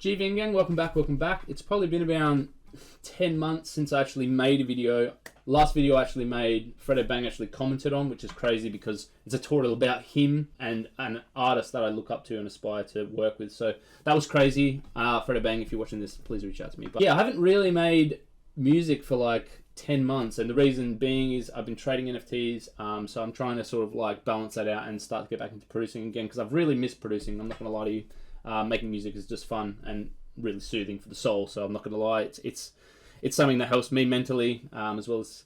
GVN gang, welcome back, welcome back. It's probably been about 10 months since I actually made a video. Last video I actually made, Fredo Bang actually commented on, which is crazy because it's a tutorial about him and an artist that I look up to and aspire to work with. So that was crazy. Fredo Bang, if you're watching this, please reach out to me. But yeah, I haven't really made music for like 10 months, and the reason being is I've been trading NFTs, so I'm trying to sort of like balance that out and start to get back into producing again, because I've really missed producing. I'm not going to lie to you. Making music is just fun and really soothing for the soul, so I'm not going to lie. It's something that helps me mentally, as well as,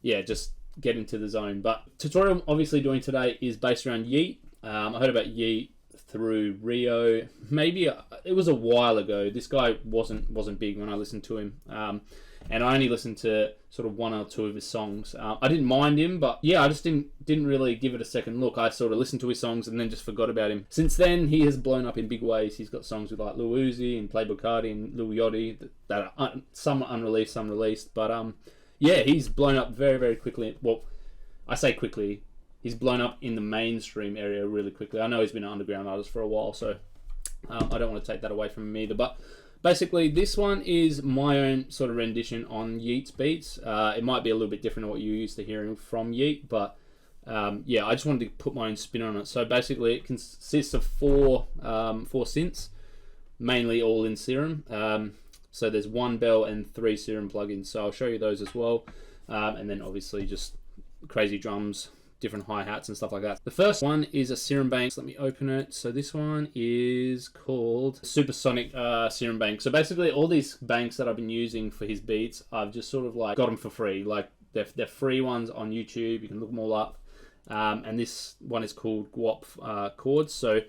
yeah, just get into the zone. But tutorial I'm obviously doing today is based around Yeat. I heard about Yeat through Rio. Maybe it was a while ago. This guy wasn't big when I listened to him, and I only listened to sort of one or two of his songs. I didn't mind him, but yeah, I just didn't really give it a second look. I sort of listened to his songs and then just forgot about him. Since then, he has blown up in big ways. He's got songs with like Lil Uzi and Playboi Carti and Lil Yachty that are some unreleased, some released. But yeah, he's blown up very, very quickly. Well, I say quickly. He's blown up in the mainstream area really quickly. I know he's been an underground artist for a while, so I don't want to take that away from him either. But basically, this one is my own sort of rendition on Yeat's beats. It might be a little bit different to what you're used to hearing from Yeat, but yeah, I just wanted to put my own spin on it. So basically, it consists of four synths, mainly all in Serum. So there's one bell and 3 Serum plugins. So I'll show you those as well, and then obviously just crazy drums, different hi-hats and stuff like that. The first one is a Serum bank. Let me open it. So this one is called Supersonic Serum Bank. So basically all these banks that I've been using for his beats, I've just sort of like got them for free. Like they're free ones on YouTube. You can look them all up. And this one is called Guap chords. So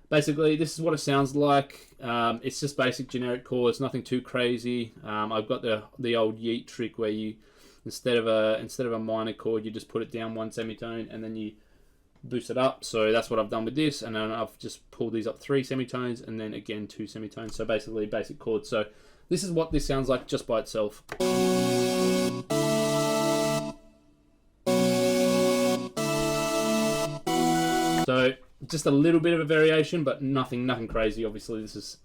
basically this is what it sounds like. It's just basic generic chords, nothing too crazy. I've got the old Yeat trick where you instead of a minor chord, you just put it down one semitone and then you boost it up. So that's what I've done with this, and then I've just pulled these up 3 semitones and then again 2 semitones. So basically basic chords. So this is what this sounds like just by itself. So just a little bit of a variation, but nothing crazy. Obviously this is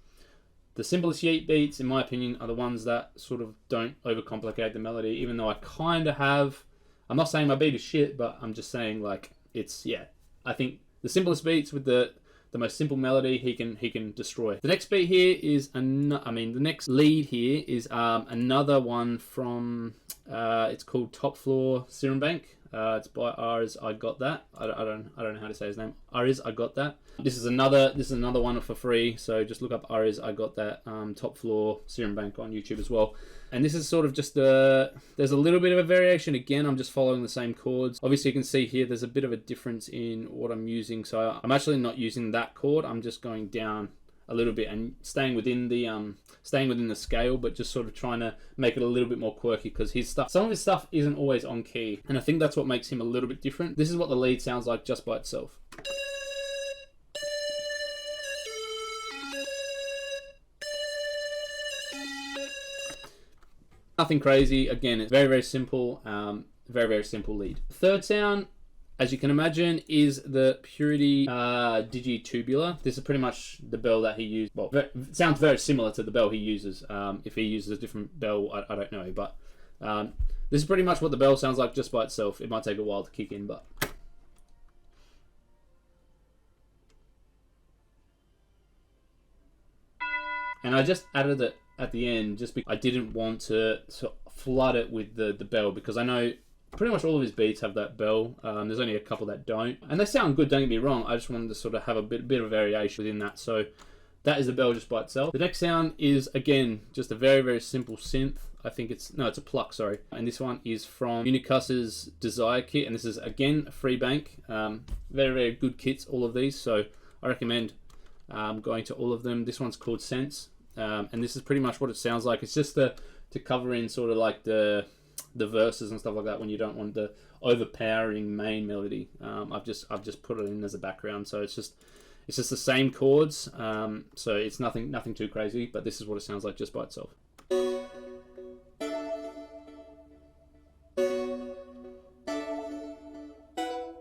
the simplest Yeat beats, in my opinion, are the ones that sort of don't overcomplicate the melody, even though I kind of have. I'm not saying my beat is shit, but I'm just saying, like, it's, yeah. I think the simplest beats with the most simple melody, he can destroy. The next beat here is, the next lead here is another one from, it's called Top Floor Serum Bank. It's by Ariz I Got That. I don't know how to say his name. Ariz I Got That. This is another one for free. So just look up Ariz I Got That Top Floor Serum Bank on YouTube as well. And this is sort of just there's a little bit of a variation. Again, I'm just following the same chords. Obviously, you can see here there's a bit of a difference in what I'm using. So I'm actually not using that chord. I'm just going down a little bit and staying within the scale, but just sort of trying to make it a little bit more quirky, because some of his stuff isn't always on key, and I think that's what makes him a little bit different. This is what the lead sounds like just by itself. Nothing crazy. Again, it's very, very simple. Very, very simple lead. Third sound, as you can imagine, is the Purity Digitubular. This is pretty much the bell that he used. Well, it sounds very similar to the bell he uses. If he uses a different bell, I don't know. But this is pretty much what the bell sounds like just by itself. It might take a while to kick in, but... And I just added it at the end just because I didn't want to flood it with the bell, because I know pretty much all of his beats have that bell. There's only a couple that don't, and they sound good, don't get me wrong. I just wanted to sort of have a bit of variation within that. So that is the bell just by itself. The next sound is, again, just a very, very simple synth. I think it's a pluck, sorry. And this one is from Unicus's Desire kit, and this is again a free bank. Very, very good kits, all of these. So I recommend going to all of them. This one's called Sense, and this is pretty much what it sounds like. It's just to cover in sort of like the verses and stuff like that when you don't want the overpowering main melody. I've just put it in as a background, so it's just the same chords. So it's nothing too crazy, but this is what it sounds like just by itself.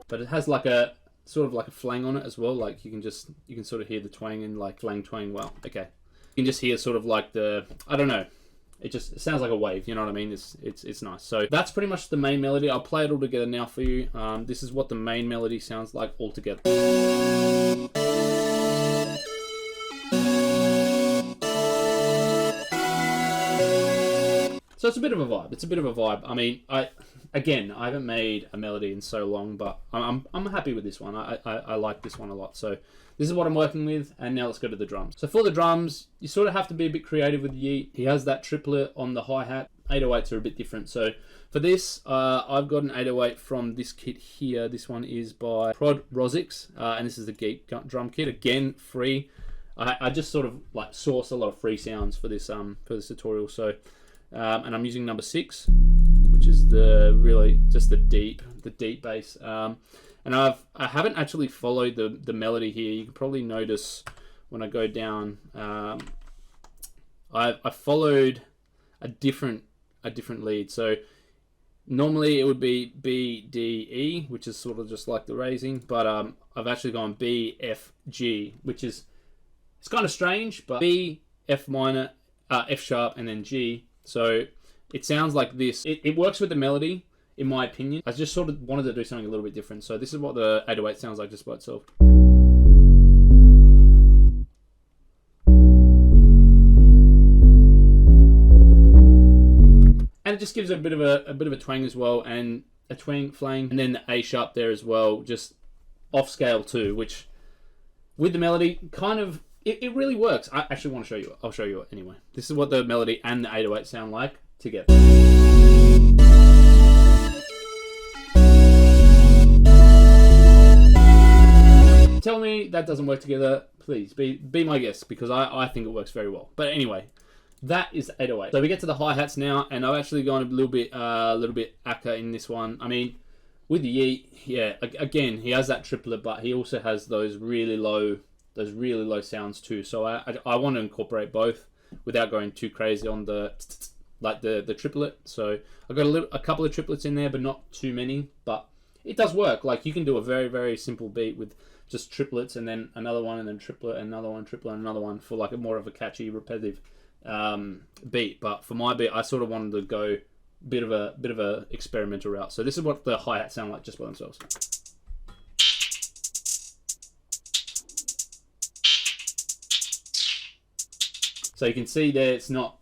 But it has like a sort of like a flang on it as well. Like you can sort of hear the twang and like flang twang. Well, okay. You can just hear sort of like the, I don't know, it sounds like a wave, you know what I mean? It's nice. So that's pretty much the main melody. I'll play it all together now for you. This is what the main melody sounds like all together. So it's a bit of a vibe. It's a bit of a vibe. I mean, I haven't made a melody in so long, but I'm happy with this one. I like this one a lot. So this is what I'm working with, and now let's go to the drums. So for the drums, you sort of have to be a bit creative with Yeat. He has that triplet on the hi-hat. 808s are a bit different. So for this, I've got an 808 from this kit here. This one is by Prod Rosix, and this is the Yeat drum kit. Again, free. I just sort of like source a lot of free sounds for this tutorial. So. And I'm using number 6, which is just the deep bass. And I haven't actually followed the melody here. You can probably notice when I go down, I followed a different lead. So normally it would be B, D, E, which is sort of just like the raising, but I've actually gone B, F, G, which is, it's kind of strange, but B, F minor, F sharp, and then G. So it sounds like this. It works with the melody, in my opinion. I just sort of wanted to do something a little bit different. So this is what the 808 sounds like just by itself. And it just gives it a bit of a twang as well, and a twang flang, and then the A sharp there as well, just off scale too, which with the melody kind of. It really works. I actually want to show you it. I'll show you it anyway. This is what the melody and the 808 sound like together. Tell me that doesn't work together. Please be my guest, because I think it works very well. But anyway, that is the 808. So we get to the hi-hats now, and I've actually gone a little bit akka in this one. I mean, with the Yeat, yeah, again, he has that triplet, but he also has those really low sounds too. So I want to incorporate both without going too crazy on the triplet. So I've got a couple of triplets in there, but not too many. But it does work. Like, you can do a very, very simple beat with just triplets, and then another one, and then triplet, and another one, triplet, and another one, for like a more of a catchy, repetitive beat. But for my beat, I sort of wanted to go bit of a experimental route. So this is what the hi-hats sound like just by themselves. So you can see there, it's not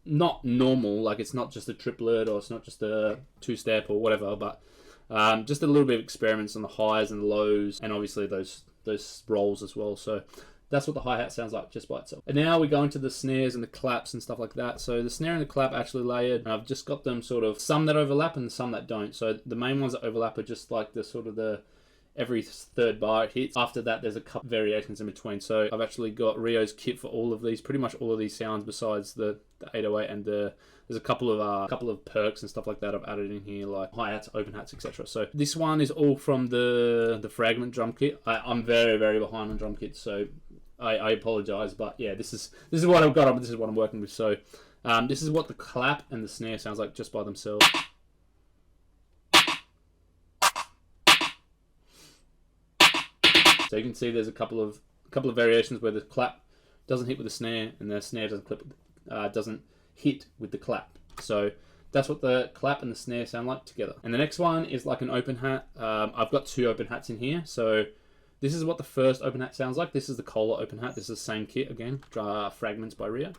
normal, like it's not just a triplet, or it's not just a two-step or whatever, but just a little bit of experiments on the highs and the lows, and obviously those rolls as well. So that's what the hi-hat sounds like just by itself. And now we go into the snares and the claps and stuff like that. So the snare and the clap actually layered, and I've just got them sort of some that overlap and some that don't. So the main ones that overlap are just like the sort of the every third bar it hits. After that, there's a couple variations in between. So I've actually got Rio's kit for all of these, pretty much all of these sounds, besides the 808, and there's a couple of perks and stuff like that I've added in here, like hi-hats, open hats, etc. So this one is all from the Fragment drum kit. I'm very, very behind on drum kits, so I apologize, but yeah, this is what I've got. This is what I'm working with. So this is what the clap and the snare sounds like just by themselves. So you can see there's a couple of variations where the clap doesn't hit with the snare, and the snare doesn't hit with the clap. So that's what the clap and the snare sound like together. And the next one is like an open hat. I've got 2 open hats in here. So this is what the first open hat sounds like. This is the Cola open hat. This is the same kit again, Fragments by Rio.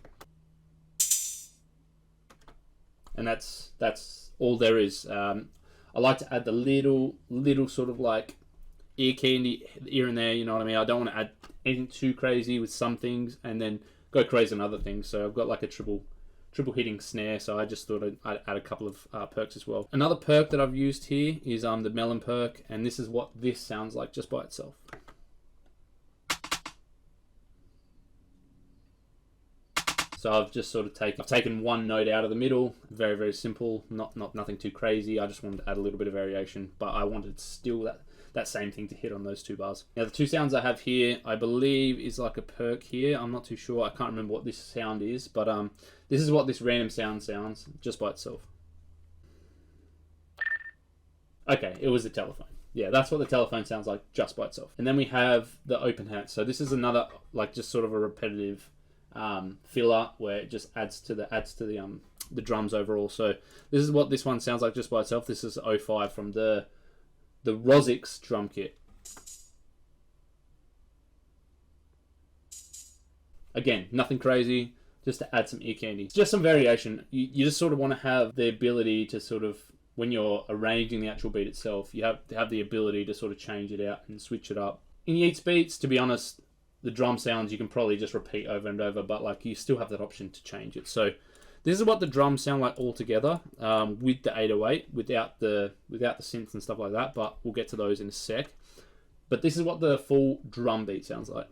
And that's all there is. I like to add the little sort of like ear candy here and there, you know what I mean? I don't want to add anything too crazy with some things and then go crazy on other things. So I've got like a triple hitting snare, so I just thought I'd add a couple of perks as well. Another perk that I've used here is the melon perk, and this is what this sounds like just by itself. So I've just sort of taken one note out of the middle, very, very simple, nothing too crazy. I just wanted to add a little bit of variation, but I wanted still that same thing to hit on those 2 bars. Now the 2 sounds I have here, I believe is like a perk here. I'm not too sure. I can't remember what this sound is, but this is what this random sound sounds just by itself. Okay, it was the telephone. Yeah, that's what the telephone sounds like just by itself. And then we have the open hat. So this is another like just sort of a repetitive filler where it just adds to the drums overall. So this is what this one sounds like just by itself. This is 05 from the Rosix drum kit. Again, nothing crazy, just to add some ear candy. Just some variation. You just sort of want to have the ability to sort of, when you're arranging the actual beat itself, you have to have the ability to sort of change it out and switch it up. In Yeat's beats, to be honest, the drum sounds you can probably just repeat over and over, but like you still have that option to change it. So this is what the drums sound like all together, with the 808, without the synths and stuff like that, but we'll get to those in a sec. But this is what the full drum beat sounds like.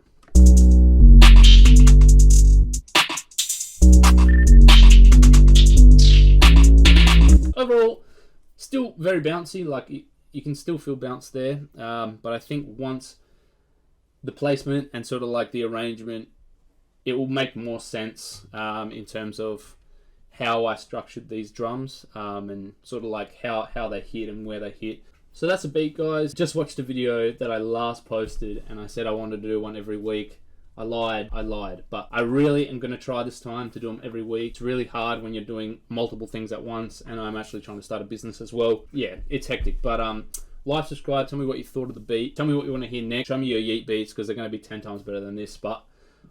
Overall, still very bouncy, like you can still feel bounce there, but I think once the placement and sort of like the arrangement, it will make more sense in terms of how I structured these drums, and sort of like how they hit and where they hit. So that's a beat, guys. Just watched a video that I last posted and I said I wanted to do one every week. I lied, but I really am going to try this time to do them every week. It's really hard when you're doing multiple things at once, and I'm actually trying to start a business as well. Yeah, it's hectic, but like, subscribe, tell me what you thought of the beat, tell me what you want to hear next, show me your Yeat beats because they're going to be 10 times better than this. But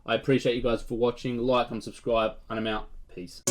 I appreciate you guys for watching. Like and subscribe, and I'm out. Peace.